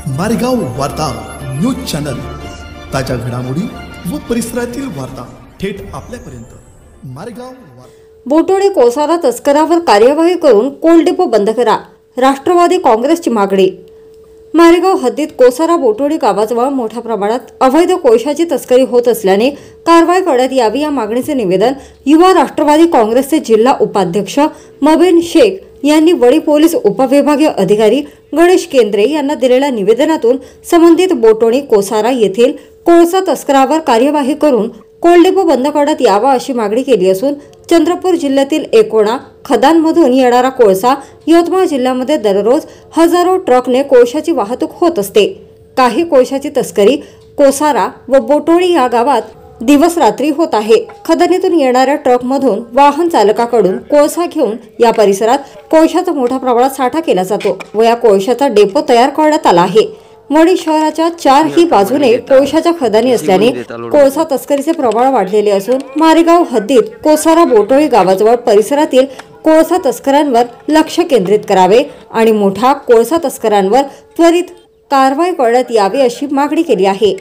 मारेगाव वार्ता news channel, ताज्या घडामोडी व परिसरातील वार्ता थेट आपल्यापर्यंत। मारेगाव वार्ता। बोटोडी कोळसा तस्करावर कार्यवाही करून कोल डिपो बंद करा, राष्ट्रवादी काँग्रेसची मागणी। मारेगाव हद्दीत कोळसा बोटोडी गावाजवळ मोठ्या प्रमाणात अवैध कोळशाची तस्करी होत असल्याने कारवाई करण्यात यावी या मागणीचे निवेदन युवा राष्ट्रवादी काँग्रेसचे जिल्हा उपाध्यक्ष मबिन शेख यांनी वडी पोलीस उपविभागीय अधिकारी गणेश केंद्रे यांना दिलेल्या निवेदनातून संबंधित बोटोडी कोळसा येथील कोळसा तस्करावर कार्यवाही करून कोल डिपो बंद करण्यात यावा अशी मागणी केली असून चंद्रपूर जिल्ह्यातील एकोणा खदानमधून येणारा कोळसा यवतमाळ जिल्ह्यामध्ये दररोज हजारो ट्रकने कोळशाची वाहतूक होत असते। काही कोळशाची तस्करी कोसारा व बोटोडी या गावात दिवस रात्री होत आहे। खदानीतून येणाऱ्या ट्रकमधून वाहन चालकाकडून कोळसा घेऊन या परिसरात कोळशाचा मोठ्या प्रमाणात साठा केला जातो व या कोळशाचा डेपो तयार करण्यात आला आहे। वडी शहराच्या चारही बाजूने कोळशाच्या खदानी असल्याने कोळसा तस्करीचे प्रमाण वाढलेले असून मारेगाव हद्दीत कोसारा बोटोडी गावाजवळ परिसरातील कोळसा तस्करांवर लक्ष केंद्रित करावे आणि मोठ्या कोळसा तस्करांवर त्वरित कारवाई करण्यात यावी अशी मागणी केली आहे।